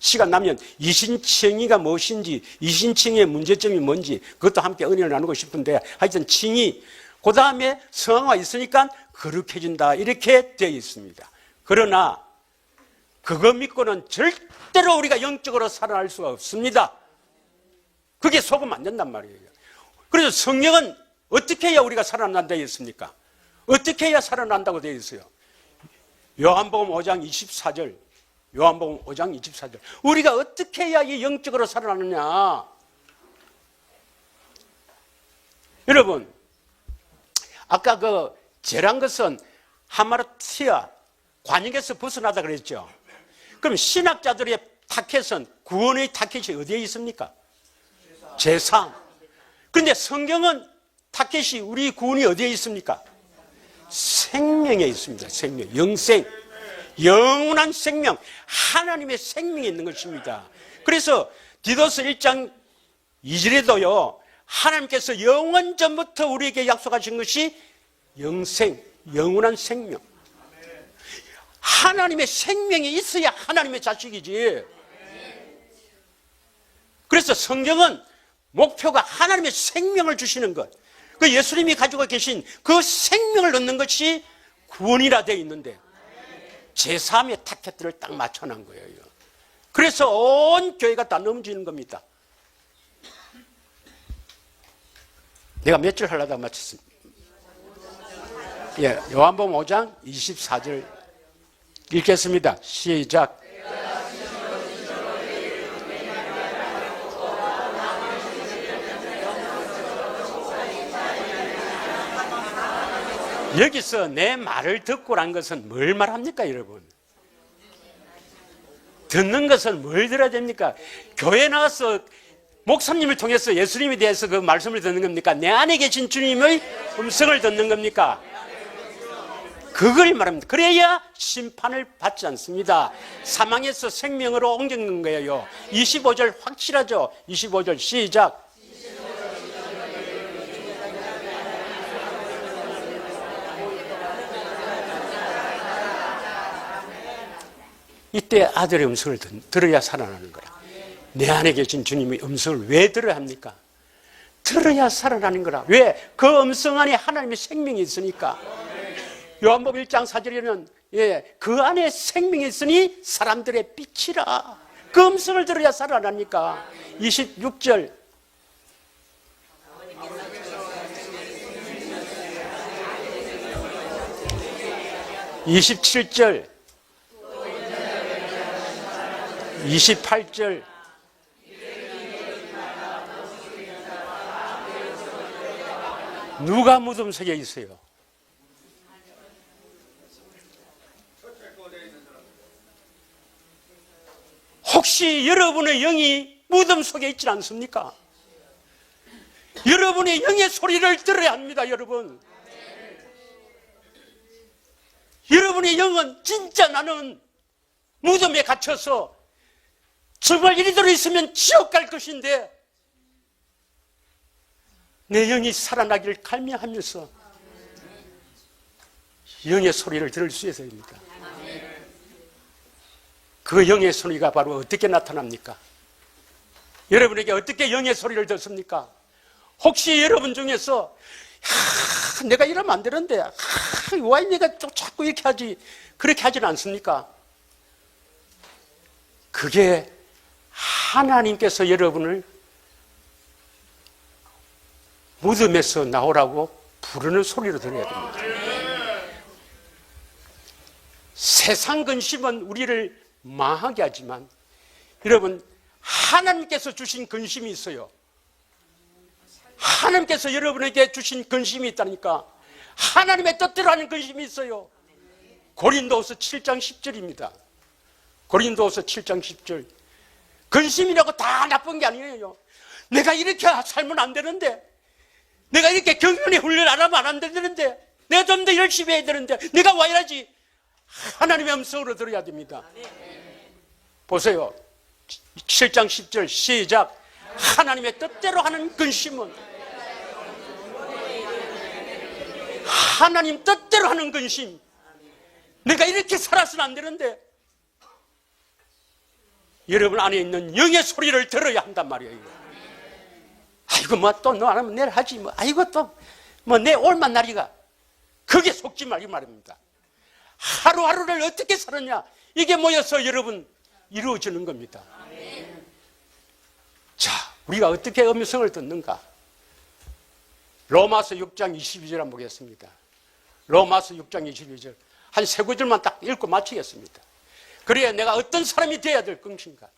치가 나면 이신칭의가 무엇인지, 이신칭의의 문제점이 뭔지 그것도 함께 은혜를 나누고 싶은데, 하여튼 칭의, 그 다음에 성화가 있으니까 거룩해진다 이렇게 되어 있습니다. 그러나 그거 믿고는 절대로 우리가 영적으로 살아날 수가 없습니다. 그게 속으면 안 된단 말이에요. 그래서 성령은 어떻게 해야 우리가 살아난다 했습니까? 어떻게 해야 살아난다고 되어 있어요? 요한복음 5장 24절, 요한복음 5장 24절. 우리가 어떻게 해야 이 영적으로 살아나느냐? 여러분, 아까 그 죄란 것은 하마르티아, 관역에서 벗어나다 그랬죠. 그럼 신학자들의 타켓은, 구원의 타켓이 어디에 있습니까? 제삼. 그런데 성경은 타켓이, 우리 구원이 어디에 있습니까? 생명에 있습니다. 생명, 영생, 영원한 생명, 하나님의 생명이 있는 것입니다. 그래서 디도스 1장 2절에도요, 하나님께서 영원 전부터 우리에게 약속하신 것이 영생, 영원한 생명. 하나님의 생명이 있어야 하나님의 자식이지. 그래서 성경은 목표가 하나님의 생명을 주시는 것, 그 예수님이 가지고 계신 그 생명을 얻는 것이 구원이라 되어 있는데, 제3의 타켓들을 딱 맞춰놓은 거예요. 그래서 온 교회가 다 넘어지는 겁니다. 내가 몇 줄 하려다가 마쳤습니다. 예, 요한복음 5장 24절 읽겠습니다. 시작. 여기서 내 말을 듣고란 것은 뭘 말합니까, 여러분? 듣는 것은 뭘 들어야 됩니까? 교회 나와서 목사님을 통해서 예수님에 대해서 그 말씀을 듣는 겁니까? 내 안에 계신 주님의 음성을 듣는 겁니까? 그걸 말합니다. 그래야 심판을 받지 않습니다. 사망에서 생명으로 옮기는 거예요. 25절 확실하죠? 25절 시작. 이때 아들의 음성을 들어야 살아나는 거라. 내 안에 계신 주님의 음성을 왜 들어야 합니까? 들어야 살아나는 거라. 왜? 그 음성 안에 하나님의 생명이 있으니까. 요한복음 1장 4절에는 그 안에 생명이 있으니 사람들의 빛이라. 그 음성을 들어야 살아나니까. 26절 27절 28절 누가 무덤 속에 있어요? 혹시 여러분의 영이 무덤 속에 있지 않습니까? 여러분의 영의 소리를 들어야 합니다, 여러분. 여러분의 영은 진짜 나는 무덤에 갇혀서 정말 이리대로 있으면 지옥 갈 것인데 내 영이 살아나기를 갈망하면서 영의 소리를 들을 수 있어야 됩니다. 그 영의 소리가 바로 어떻게 나타납니까? 여러분에게 어떻게 영의 소리를 듣습니까? 혹시 여러분 중에서 내가 이러면 안 되는데 왜 내가 또 자꾸 이렇게 하지? 그렇게 하지는 않습니까? 그게 하나님께서 여러분을 무덤에서 나오라고 부르는 소리로 들어야 됩니다. 세상 근심은 우리를 망하게 하지만 여러분, 하나님께서 주신 근심이 있어요. 하나님께서 여러분에게 주신 근심이 있다니까. 하나님의 뜻대로 하는 근심이 있어요. 고린도후서 7장 10절입니다. 고린도후서 7장 10절. 근심이라고 다 나쁜 게 아니에요. 내가 이렇게 살면 안 되는데, 내가 이렇게 경륜의 훈련 안 하면 안 되는데, 내가 좀 더 열심히 해야 되는데, 내가 와 이러지. 하나님의 음성으로 들어야 됩니다. 보세요. 7장 10절 시작. 하나님의 뜻대로 하는 근심은, 하나님 뜻대로 하는 근심. 내가 이렇게 살아서는 안 되는데, 여러분 안에 있는 영의 소리를 들어야 한단 말이에요. 아이고 뭐 또 너 안 하면 내일 하지 뭐. 아이고 또 뭐 내 올만 날이가. 그게 속지 말기 말입니다. 하루하루를 어떻게 사느냐, 이게 모여서 여러분 이루어지는 겁니다. 자, 우리가 어떻게 음성을 듣는가? 로마서 6장 22절 한번 보겠습니다. 로마서 6장 22절 한 세 구절만 딱 읽고 마치겠습니다. 그래야 내가 어떤 사람이 되어야 될 것인가.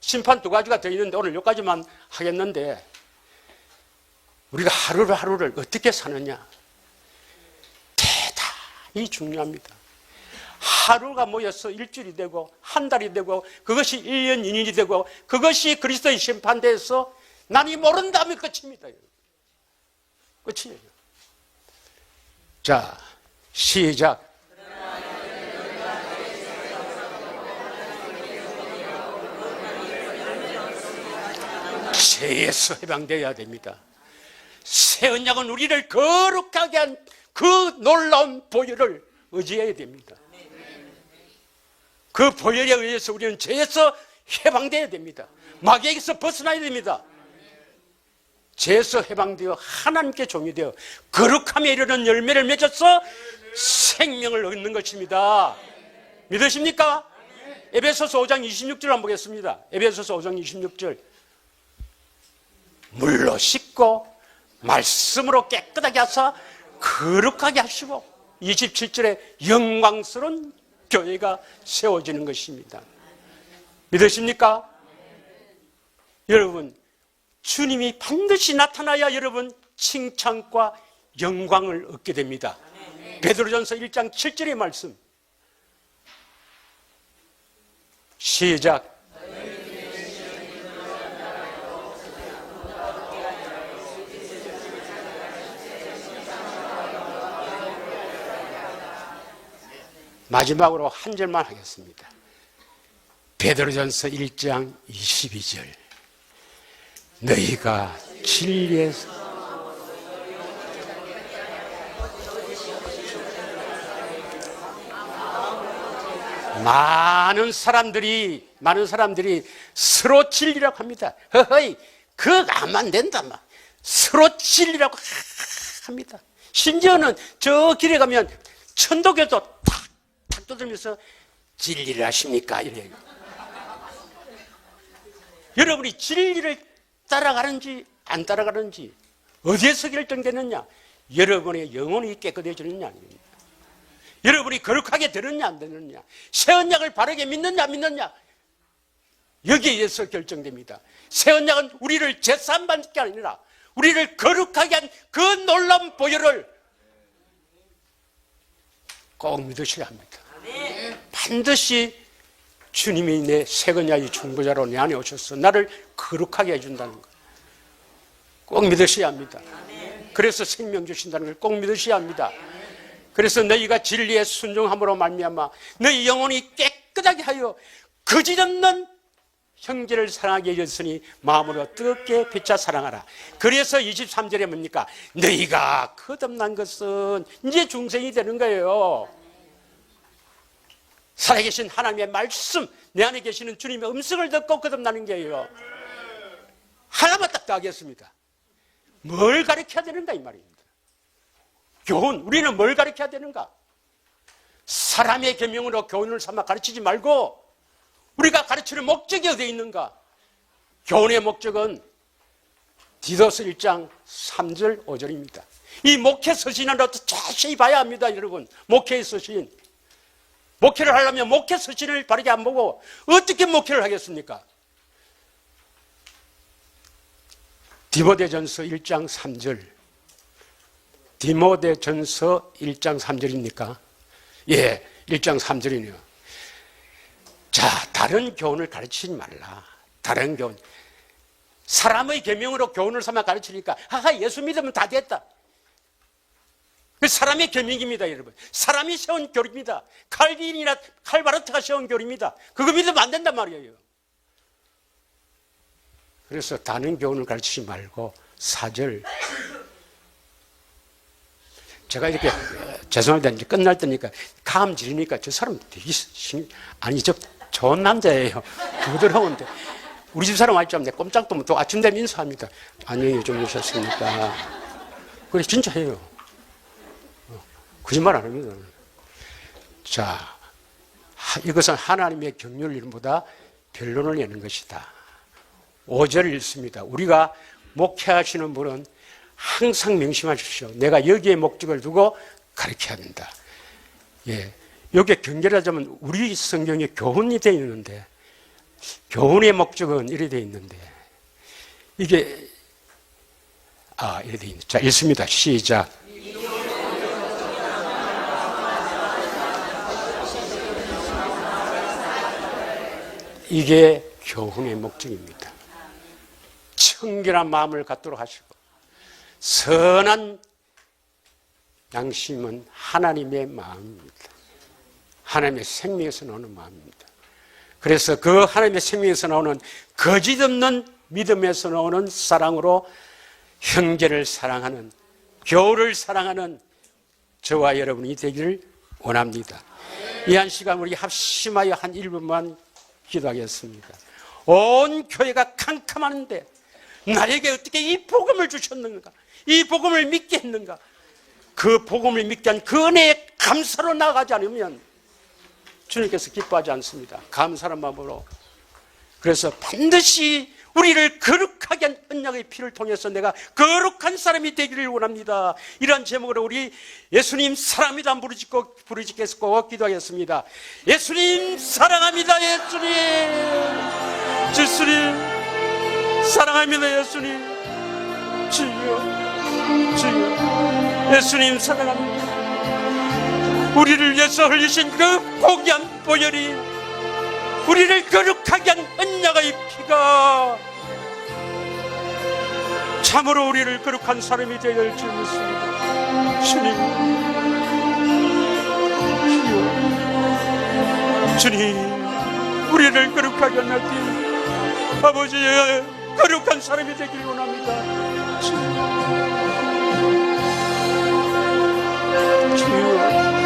심판 두 가지가 더 있는데 오늘 여기까지만 하겠는데, 우리가 하루를 어떻게 사느냐, 대단히 중요합니다. 하루가 모여서 일주일이 되고 한 달이 되고 그것이 1년 2년이 되고 그것이 그리스도의 심판대에서 나니 모른다면 끝입니다. 끝이에요. 자, 시작. 죄에서 해방되어야 됩니다. 새 언약은 우리를 거룩하게 한 그 놀라운 보혈을 의지해야 됩니다. 그 보혈에 의해서 우리는 죄에서 해방되어야 됩니다. 마귀에게서 벗어나야 됩니다. 죄에서 해방되어 하나님께 종이 되어 거룩함에 이르는 열매를 맺어서 생명을 얻는 것입니다. 믿으십니까? 에베소서 5장 26절 한번 보겠습니다. 에베소서 5장 26절. 물로 씻고 말씀으로 깨끗하게 하사 거룩하게 하시고 27절에 영광스러운 교회가 세워지는 것입니다. 믿으십니까? 여러분, 주님이 반드시 나타나야 여러분 칭찬과 영광을 얻게 됩니다. 베드로전서 1장 7절의 말씀 시작. 마지막으로 한 절만 하겠습니다. 베드로전서 1장 22절. 너희가 진리에서 많은 사람들이 서로 진리라고 합니다. 허허이, 그거 안 된다 막. 서로 진리라고 합니다. 심지어는 저 길에 가면 천도교도 탁 두들면서 진리를 하십니까? 이래요. 여러분이 진리를 따라가는지 안 따라가는지 어디에서 결정되느냐? 여러분의 영혼이 깨끗해지느냐 아닙니까? 여러분이 거룩하게 되느냐 안 되느냐? 새 언약을 바르게 믿느냐 안 믿느냐? 여기에 의해서 결정됩니다. 새 언약은 우리를 제사함받는 게 아니라 우리를 거룩하게 한 그 놀라운 보혈을 꼭 믿으셔야 합니다. 반드시 주님이 내 새 언약의 중보자로 내 안에 오셔서 나를 거룩하게 해준다는 것 꼭 믿으셔야 합니다. 그래서 생명 주신다는 걸 꼭 믿으셔야 합니다. 그래서 너희가 진리에 순종함으로 말미암아 너희 영혼이 깨끗하게 하여 거짓없는 형제를 사랑하게 해줬으니 마음으로 뜨겁게 비차 사랑하라. 그래서 23절에 뭡니까? 너희가 거듭난 것은 이제 중생이 되는 거예요. 살아계신 하나님의 말씀, 내 안에 계시는 주님의 음성을 듣고 거듭나는 게요. 하나만 딱 하겠습니다. 뭘 가르쳐야 되는가 이 말입니다. 교훈, 우리는 뭘 가르쳐야 되는가? 사람의 계명으로 교훈을 삼아 가르치지 말고 우리가 가르치는 목적이 어디에 있는가? 교훈의 목적은 디도서 1장 3절 5절입니다. 이 목회 서신은 자세히 봐야 합니다. 여러분, 목회의 서신, 목회를 하려면 목회 서신을 바르게 안 보고 어떻게 목회를 하겠습니까? 디모데전서 1장 3절. 디모데전서 1장 3절입니까? 예, 1장 3절이네요. 자, 다른 교훈을 가르치지 말라. 다른 교훈. 사람의 계명으로 교훈을 삼아 가르치니까 예수 믿으면 다 됐다. 그 사람의 계명입니다, 여러분. 사람이 세운 교리입니다. 칼빈이나 칼바르트가 세운 교리입니다. 그거 믿으면 안 된단 말이에요. 그래서 다른 교훈을 가르치지 말고 4절. 제가 이렇게 죄송합니다. 이제 끝날 때니까 감 지르니까 저 사람 되게 아니 저 좋은 남자예요. 부드러운데 우리 집 사람 왔죠. 내 꼼짝도 못하고 아침 되면 인사합니다. 안녕히 주무셨습니까? 그래 진짜 해요. 거짓말 안 합니다. 자, 이것은 하나님의 긍휼 이름보다 변론을 내는 것이다. 5절을 읽습니다. 우리가 목회하시는 분은 항상 명심하십시오. 내가 여기에 목적을 두고 가르쳐야 된다. 예, 여기에 경계하자면 우리 성경에 교훈이 되어 있는데 교훈의 목적은 이래 되어 있는데 이게 이래 되어 있는. 자, 읽습니다. 시작. 이게 교훈의 목적입니다. 청결한 마음을 갖도록 하시고 선한 양심은 하나님의 마음입니다. 하나님의 생명에서 나오는 마음입니다. 그래서 그 하나님의 생명에서 나오는 거짓 없는 믿음에서 나오는 사랑으로 형제를 사랑하는, 교우를 사랑하는 저와 여러분이 되기를 원합니다. 이 한 시간 우리 합심하여 한 1분만 기도하겠습니다. 온 교회가 캄캄하는데 나에게 어떻게 이 복음을 주셨는가? 이 복음을 믿게 했는가? 그 복음을 믿게 한 그 은혜에 감사로 나아가지 않으면 주님께서 기뻐하지 않습니다. 감사한 마음으로. 그래서 반드시 우리를 거룩하게 한 언약의 피를 통해서 내가 거룩한 사람이 되기를 원합니다. 이러한 제목으로 우리 예수님 사랑합니다 부르짖겠고 꼭 기도하겠습니다. 예수님 사랑합니다. 예수님 사랑합니다. 예수님 주여 예수님 사랑합니다. 우리를 위해서 흘리신 그 고귀한 보혈이 우리를 거룩하게 한 언약의 피가 참으로 우리를 거룩한 사람이 되게 할 줄 믿습니다. 주님 우리를 거룩하게 한 하나님 아버지의 거룩한 사람이 되길 원합니다. 주여